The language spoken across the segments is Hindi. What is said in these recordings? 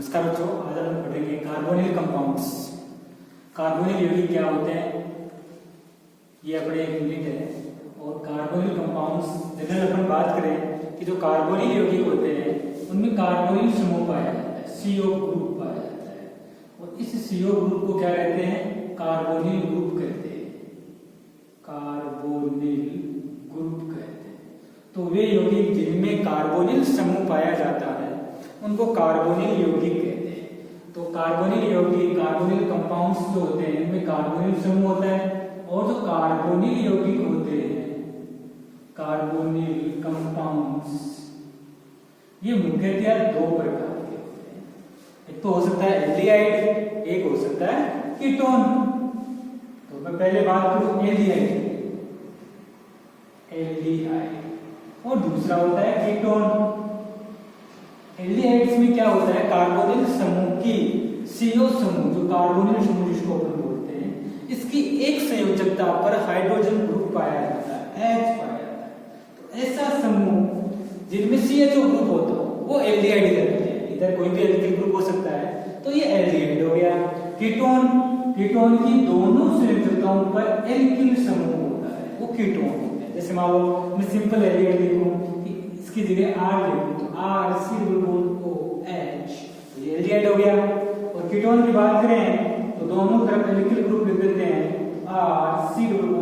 नमस्कार बच्चों, आज हम पढ़ेंगे कार्बोनिल कंपाउंड्स। कार्बोनिल यौगिक क्या होते हैं, ये अपने एक यूनिट है। और कार्बोनिल कंपाउंड्स जनरल अपन बात करें कि जो कार्बोनिल यौगिक होते हैं उनमें कार्बोनिल समूह पाया जाता है, CO ग्रुप पाया जाता है। और इस CO ग्रुप को क्या कहते हैं, कार्बोनिल ग्रुप कहते हैं। कार्बोनिल ग्रुप कहते हैं। तो वे यौगिक जिनमें कार्बोनिल समूह पाया जाता है उनको कार्बोनिल यौगिक कहते हैं। तो कार्बोनिल यौगिक, कार्बोनिल कंपाउंड्स जो होते हैं इनमें कार्बोनिल समूह होता है। और जो कार्बोनिल यौगिक होते हैं, कार्बोनिल कंपाउंड्स, ये मुख्यतः दो प्रकार के होते हैं। एक तो हो सकता है एल्डिहाइड, एक हो सकता है कीटोन। तो मैं पहले बात करूं एल्डिहाइड, और दूसरा होता है कीटोन। एल्डिहाइड्स में क्या होता है, कार्बोनिल समूह की CO समूह, जो कार्बोनिल समूह जिसको अपन बोलते हैं, इसकी एक संयोजकता पर हाइड्रोजन ग्रुप पाया जाता है, H पाया जाता है। तो ऐसा समूह जिनमें CHO ग्रुप होता हो वो एल्डिहाइड कहते हैं। इधर कोई भी एल्डिहाइड ग्रुप हो सकता है, तो ये एल्डिहाइड हो गया। कीटोन की दोनों संयोजकताओं पर एल्किल समूह होता है, वो कीटोन होते हैं। जैसे मान लो मैं सिंपल एल्डिहाइड लिखूं, इसकी जगह R लिखूं तो RCOOH, तो ये एल्डिहाइड हो गया। और कीटोन की बात करें तो दोनों तरफ एल्किल ग्रुप लिख देते हैं, RCOOR,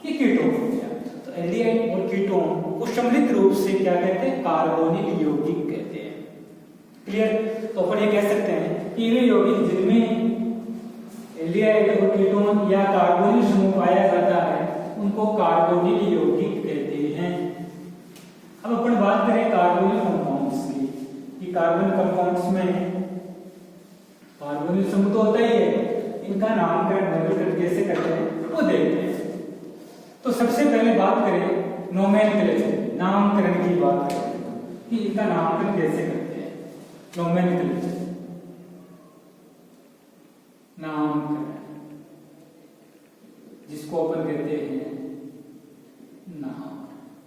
ये कीटोन हो गया। तो एल्डिहाइड और कीटोन को सम्मिलित रूप से क्या कहते हैं, कार्बोनिल यौगिक कहते हैं। क्लियर? तो अपन ये कह सकते हैं कि वे यौगिक जिनमें एल्डिहाइड और कीटोन या कार्बोनिल समूह पाया जाता है उनको कार्बोनिल यौगिक कहते हैं। अब अपन बात करें कार्बोनिल कंपाउंड्स की, कि कार्बन कंपाउंड्स में कार्बोनिल समूह तो होता ही है, इनका नामकरण कैसे करते हैं वो देखते हैं। तो सबसे पहले बात करें नोमेनक्लेचर, नामकरण की बात करें कि इनका नामकरण कैसे करते हैं। नोमेनक्लेचर, नामकरण, जिसको अपन कहते हैं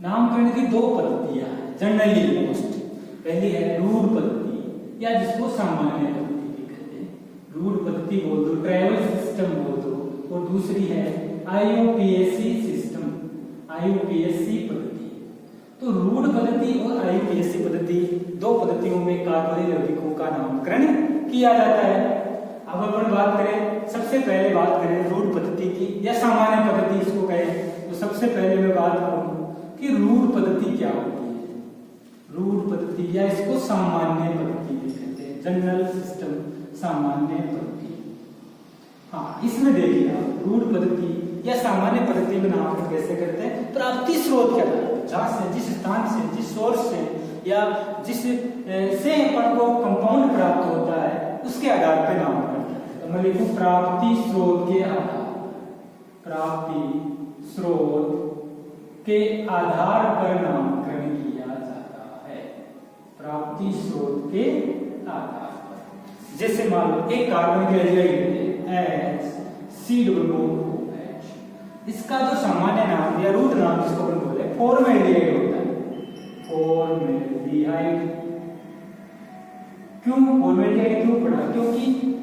नामकरण की दो पद्धतियां हैं जनरली मोस्ट। पहली है रूढ़ पद्धति, या जिसको सामान्य पद्धति भी कहते हैं। रूढ़ पद्धति बोल दो, ट्राइवल सिस्टम बोल दो। और दूसरी है IUPAC सिस्टम, IUPAC पद्धति। तो रूढ़ पद्धति और IUPAC पद्धति, दो पद्धतियों में कार्बोनिल यौगिकों का नामकरण किया जाता है। अब अपन बात करें, सबसे पहले बात करें रूढ़ पद्धति की या सामान्य पद्धति इसको कहें, तो सबसे पहले मैं बात करूं कि रूढ़ पद्धति क्या होती है। रूढ़ पद्धति या इसको सामान्य पद्धति भी कहते हैं, जनरल सिस्टम, सामान्य पद्धति। हाँ, इसमें देखिए आप, रूढ़ पद्धति या सामान्य पद्धति में नामकरण कैसे करते हैं। प्राप्ति स्रोत क्या है, जहां से, जिस स्थान से, जिस सोर्स से या जिस से अपन को कंपाउंड प्राप्त होता है उसके आधार पर नामकरण करते हैं। तो मैं लिखूं प्राप्ति स्रोत के आधार, प्राप्ति स्रोत के आधार पर नामकरण किया जाता है। प्राप्ति स्रोत के आधार पर, जैसे मान लो एक कार्बन एल्डिहाइड है HCOOH, इसका जो सामान्य नाम या रूट नाम जिसको अपन बोले फॉर्मेल्डिहाइड होता है। फॉर्मेल्डिहाइड क्यों फॉर्मेल्डिहाइड क्यों पढ़ा, क्योंकि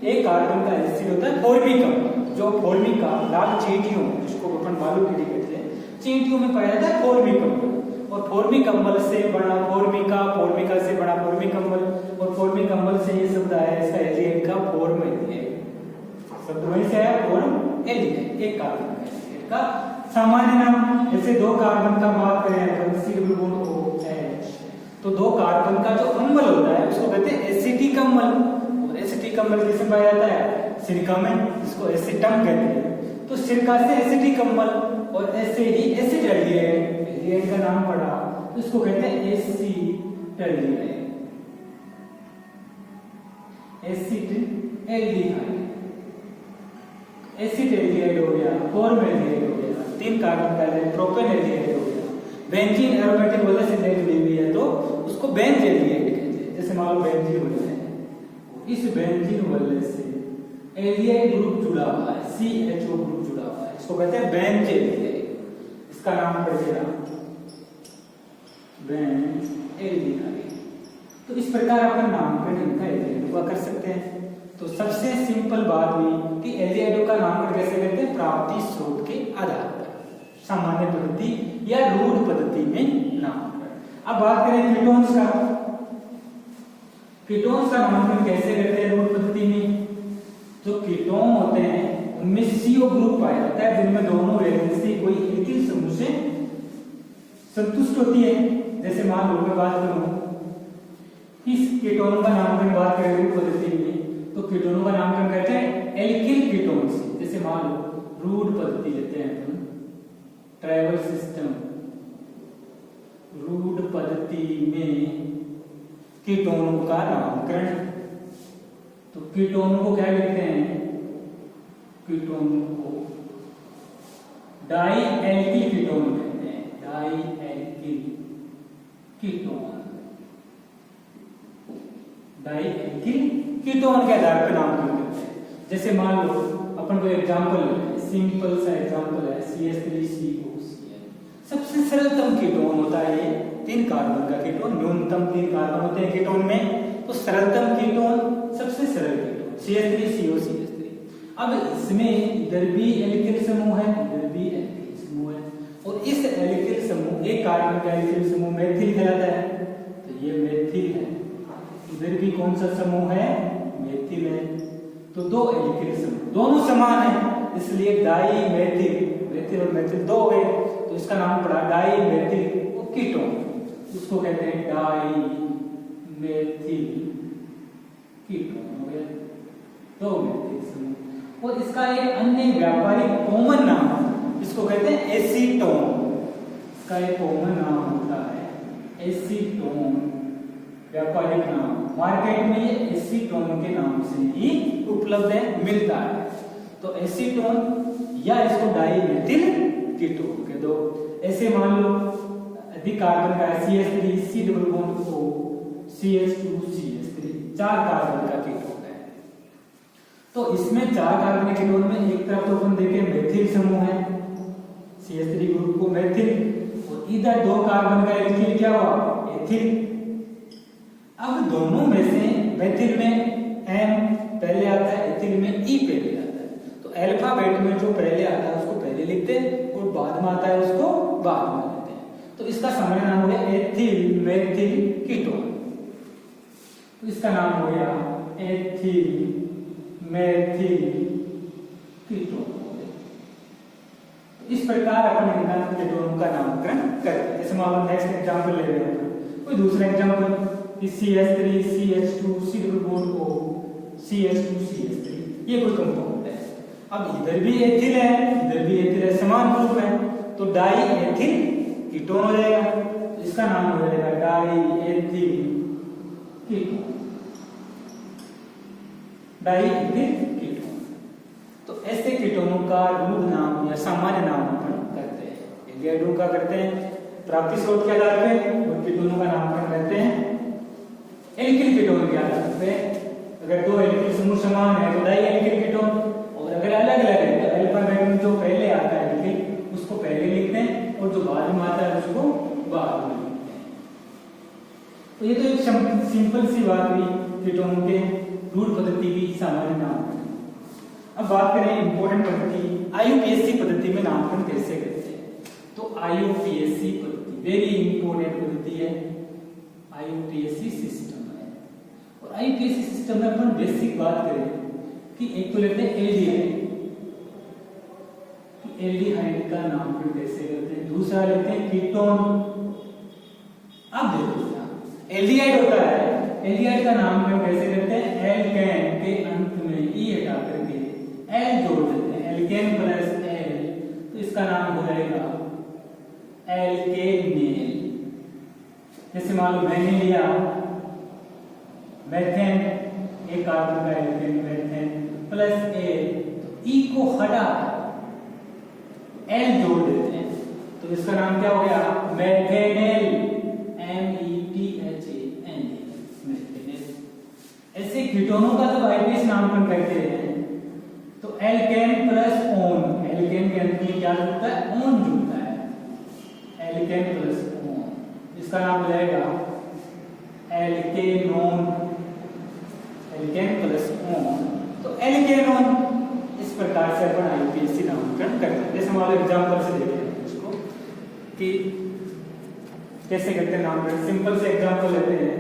एक कार्बन का एसिड होता है फॉर्मिकम, जो फॉर्मिका लाल चींटियों, जिसको अपन बालू कीड़ी कहते हैं, चींटियों में पाया जाता है फॉर्मिकम्बल। और फॉर्मिकम्बल से बना फॉर्मिका, फॉर्मिका से बना फॉर्मिकम्बल, और फॉर्मिकम्बल से ये शब्द आया इसका एल्डिहाइड का फॉर्म एल्डिहाइड, शब्द वहीं से आया फॉर्म एल्डिहाइड, एक कार्बन का सामान्य नाम। जैसे दो कार्बन का बात करें COOH, तो दो कार्बन का जो अम्ल होता है उसको कहते हैं एसिटिक अम्ल। और एसिटिक अम्ल किसे पाया जाता है, सिलिका में, जिसको एसिटम कहते हैं। तो सिलिका से एसिटिक अम्ल, और ऐसे ही एसिड एल्डिहाइड, एल्डिहाइड का नाम पड़ा तो इसको कहते हैं एसिटल्डिहाइड, एसिटल्डिहाइड, एसिटल्डिहाइड हो गया, फॉर्मेल्डिहाइड हो गया, तीन कार्बन का है, प्रोपेनल्डिहाइड हो गया। बेंजीन एरोमेटिक वजह से देख ली हुई है तो उसको बेंजीन कहते हैं। जैसे मान लो बेंजीन वजह है, इस बेंजीन वजह से एल्डिहाइड ग्रुप जुड़ा हुआ है, CHO ग्रुप जुड़ा हुआ है, इसको कहते हैं बेंजीन। इसका नाम पड़ गया बेंजीन एल्डिहाइड। तो इस प्रकार अपन नामकरण इनका एल्डिहाइडों का कर सकते हैं। तो सबसे सिंपल बात हुई कि एल्डिहाइडों का नामकरण कैसे करते हैं, प्राप्ति स्रोत के आधार पर, सामान्य पद्धति या रूढ़ पद्धति में नामकरण। अब बात करें कीटोन्स का। कीटोन्स का नामकरण कैसे करते हैं रूढ़ पद्धति में। जो कीटोन होते हैं उनमें CO ग्रुप पाया जाता है जिनमें दोनों वैलेंसी कोई एथिल समूह से संतुष्ट होती है। जैसे मान लो मैं बात करूं इस कीटोन का नामकरण बात करें रूढ़ पद्धति में, तो कीटोनों का नामकरण करते हैं एल्किल कीटोन से। जैसे मान लो रूढ़ पद्धति लेते हैं अपन, ट्राइबल सिस्टम, रूढ़ पद्धति में कीटोनों का नामकरण, तो कीटोनों को क्या लिखते हैं, कीटोनों को डाई एल्किल कीटोन कहते हैं, dialkyl ketone, dialkyl ketone के आधार पर नामकरण करते हैं। जैसे मान लो अपन को एग्जांपल लेते हैं, सिंपल सा एग्जांपल है CH3COCl। सबसे सरलतम कीटोन होता है ये 3 कार्बन का कीटोन, न्यूनतम 3 कार्बन होते हैं कीटोन में, तो सरलतम कीटोन, सबसे सरल कीटोन CH3COCH3। अब इसमें इधर भी एल्किल समूह है, इधर भी एल्किल समूह है, और इस एल्किल समूह, एक कार्बन का एल्किल समूह मेथिल कहलाता है, तो ये मेथिल है। इधर भी कौन सा समूह है, मेथिल है। तो 2 एल्किल समूह, दोनों समान है, इसलिए डाई मेथिल, मेथिल और मेथिल 2 है, तो इसका नाम पड़ा डाई मेथिल कीटोन। उसको कहते हैं डाई मेथिल कीटोन, हो गया 2 मेथिल समूह। और इसका एक अन्य व्यापारिक कॉमन नाम है, इसको कहते हैं एसीटोन। इसका एक कॉमन नाम होता है एसीटोन, व्यापारिक नाम। मार्केट में ये एसीटोन के नाम से ही उपलब्ध है, मिलता है। तो एसीटोन या इसको डाई मेथिल कीटोन कह दो। ऐसे मान लो अधिक कार्बन का CH3 C double bond O CH2CH3, 4 carbon का कीटोन है। तो इसमें 4 कार्बन के कीटोन में एक तरफ तो अपन देखें मेथिल समूह है, CH3 ग्रुप को मेथिल, और इधर 2 कार्बन का एल्किल क्या हुआ, एथिल। अब दोनों में से मेथिल में M पहले आता है, एथिल में E पहले आता है। तो अल्फाबेट में जो पहले आता है उसको पहले लिखते हैं और बाद में आता है उसको बाद में लिखते हैं। तो इसका सामान्य नाम हो गया एथिल मेथिल कीटोन। तो इसका नाम हो गया एथिल मेथिल कीटोन। इस प्रकार अपन इनका कीटोनों का नामकरण करते हैं। जैसे मान लो नेक्स्ट एग्जांपल ले रहे हैं, कोई दूसरा example CH3 CH2 C double bond O CH2CH3, ये कोई कंपाउंड है। अब इधर भी एथिल है, इधर भी एथिल है, समान ग्रुप है, तो डाई एथिल कीटोन हो जाएगा। तो इसका नाम हो जाएगा die ethyl ketone, die ethyl ketone. तो ऐसे कीटोनों का रूढ़ नाम या सामान्य नाम अपन करते हैं। एल्डिहाइडों का करते हैं प्राप्ति स्रोत के आधार पे, और कीटोनों का नामकरण करते हैं एल्किल कीटोन के आधार पे। अगर 2 एल्किल समूह समान है तो डाई एल्किल कीटोन, और अगर अलग अलग है तो अल्फाबेट में जो पहले आता है एल्किल उसको पहले लिखते हैं, और जो बाद में आता है उसको बाद में लिखते हैं। तो ये तो एक सिंपल सी बात हुई कीटोनों के रूढ़ पद्धति की सामान्य नामकरण। अब बात करें इंपॉर्टेंट पद्धति, IUPAC पद्धति में नामकरण कैसे करते हैं। तो IUPAC पद्धति वेरी इंपॉर्टेंट पद्धति है, IUPAC सिस्टम है। और IUPAC सिस्टम में अपन बेसिक बात करें कि एक तो लेते हैं एल्डिहाइड, कि एल्डिहाइड का नामकरण कैसे करते हैं। दूसरा लेते हैं कीटोन। अब देखो एल्डिहाइड होता है, एल्डिहाइड का नामकरण कैसे करते हैं, एल्केन के अंत में ई हटा करके एल जोड़ देते हैं, एल्केन प्लस एल, तो इसका नाम हो जाएगा एल्केनेल। जैसे मान लो मैंने लिया मेथेन, एक कार्बन का एल्केन मेथेन प्लस ए, तो ई को हटा एल जोड़ देते हैं, तो इसका नाम क्या हो गया, मेथेनेल, METHANE, मेथेनेल। ऐसे कीटोनों का जब IUPAC नामकरण करते हैं तो एल्केन प्लस ओन, एल्केन के अंत में क्या जुड़ता है, ओन जुड़ता है, एल्केन प्लस ओन, इसका नाम हो जाएगा एल्केनोन, एल्केन प्लस ओन, तो एल्केनोन इस प्रकार से अपन आईपीएसी नामकरण करते हैं। जैसे मान लो एग्जांपल से देखते हैं इसको कि कैसे करते हैं नामकरण। सिंपल से एग्जांपल लेते हैं।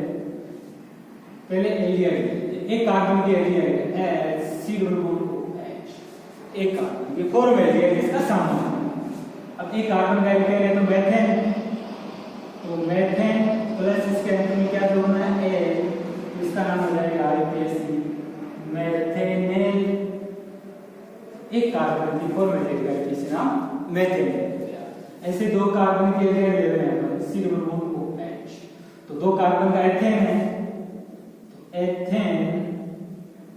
पहले एल्डिहाइड, एक कार्बन की एल्डिहाइड HCOOH, एक कार्बन ये फॉर्म एल्डिहाइड इसका सामान। अब एक कार्बन का एल्डिहाइड है तो मेथेन, तो मेथेन प्लस इसके अंत में क्या जोड़ना है ए, इसका नाम हो जाएगा आईपीएसी मेथेनेल। एक कार्बन की फॉर्म एल्डिहाइड का आईपीएसी नाम मेथेनेल। ऐसे दो कार्बन के एल्डिहाइड ले रहे हैं COOH, तो दो कार्बन का एथेन है, एथेन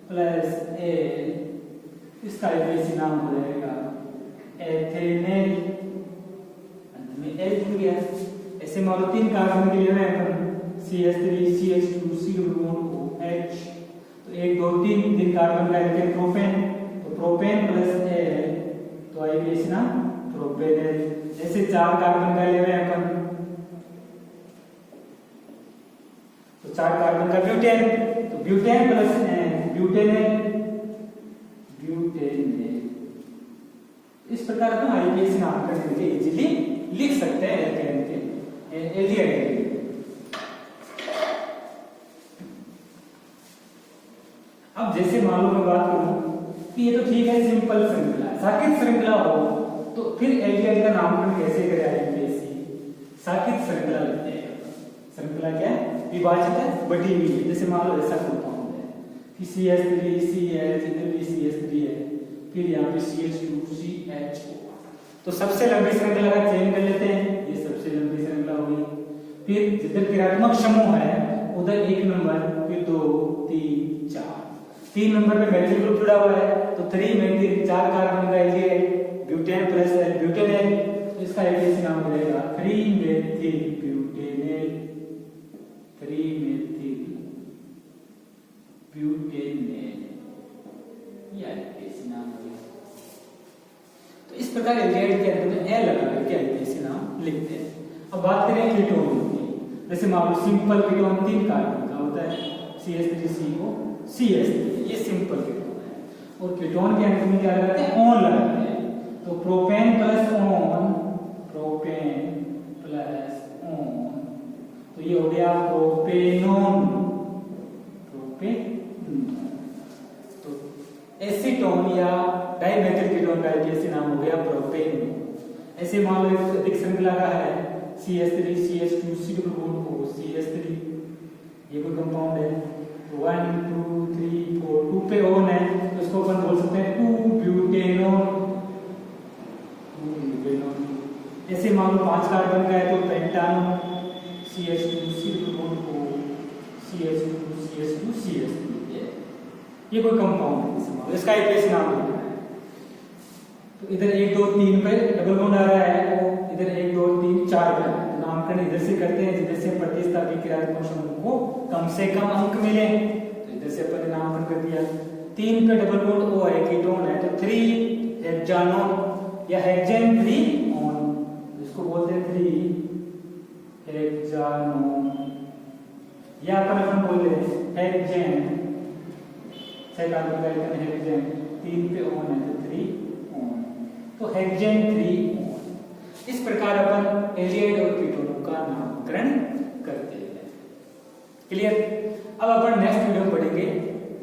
प्लस एल, इसका आईपीएसी नाम हो जाएगा एथेनेल, अंत में एल जुड़ गया। ऐसे मान लो तीन कार्बन के लिए अपन CH3 CH2 COOH, तो एक दो तीन कार्बन का एल्केन प्रोपेन, तो प्रोपेन प्लस एल, तो आईपीएसी नाम प्रोपेनेल। ऐसे चार कार्बन का ले रहे हैं अपन, तो चार कार्बन का ब्यूटेन, तो ब्यूटेन प्लस ब्यूटेनेल, ब्यूटेनेल। इस प्रकार अपन आईपीएसी नामकरण करके इजीली लिख सकते हैं एल्केन के एल्डिहाइड। अब जैसे मान लो मैं बात करूं कि ये तो ठीक है सिंपल श्रृंखला, साकित श्रृंखला हो तो फिर एल्डिहाइड का नामकरण कैसे करें आईपीएसी? साकित श्रृंखला लिखते हैं। श्रृंखला क्या है? विभाजित है, बटी हुई है। जैसे मान लो ऐसा कंपाउंड है कि CH3 CH, इधर भी CH3 है, फिर यहाँ पे CH2 CHO, तो सबसे लंबी श्रृंखला का चयन कर लेते हैं। ये सबसे लंबी श्रृंखला होगी। फिर जिधर क्रियात्मक समूह है उधर एक नंबर, फिर 2 3 4, 3 नंबर पे मेथिल ग्रुप जुड़ा हुआ है, तो 3 मेथिल, 4 कार्बन का एल्डिहाइड ब्यूटेन प्लस एल ब्यूटेनेल, तो इसका आईपीएसी नाम हो जाएगा 3 मेथिल ब्यूटेनेल, 3 मेथिल ब्यूटेनेल, ये आईपीएसी नाम हो गया। तो इस प्रकार एल्डिहाइड के अंत में एल लगा करके आईपीएसी नाम लिखते हैं। अब बात करें कीटोन की। जैसे मान लो सिंपल कीटोन 3 कार्बन का होता है CH3CO CH3, ये सिंपल कीटोन है। और कीटोन के अंत में क्या लगाते हैं? ऑन लगाते हैं, तो propane plus on, propane plus on, तो ये हो गया प्रोपेनोन, प्रोपेनोन। तो एसीटोन या डाइमेथिल कीटोन का आईपीएसी नाम हो गया प्रोपेनोन। ऐसे मान लो एक अधिक श्रृंखला का है CH3 CH2 COOH CH3, ये कोई कंपाउंड है, 1 2 3 4, 2 पे ओन है, तो इसको अपन बोल सकते हैं 2 ब्यूटेनोन। ऐसे मान लो 5 कार्बन का है तो pentanone, CH2 COOH CH2 CH2 CH3, ये कोई कंपाउंड है, इसका आईपीएसी नाम है। तो इधर 1 2 3 पे डबल बॉन्ड आ रहा है, इधर 1 2 3 4 पे नामकरण इधर से करते हैं जिधर से प्रतिस्थापी क्रियात्मक समूह को कम से कम अंक मिले, तो इधर से अपन ने नामकरण कर दिया। 3 पे डबल बॉन्ड O है, कीटोन है, तो 3 हेक्सानोन या हेक्सेन 3 ऑन, इसको बोलते हैं 3 हेक्सानोन, या अपन बोल रहे हैं हेक्सेन, हेक्सेन 3 पे ऑन है तो 3 ऑन, तो हेक्सेन 3 ऑन। इस प्रकार अपन एल्डिहाइड और कीटोनों का नामकरण करते हैं। क्लियर? अब अपन नेक्स्ट वीडियो में पढ़ेंगे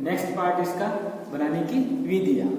नेक्स्ट पार्ट इसका बनाने की विधियां।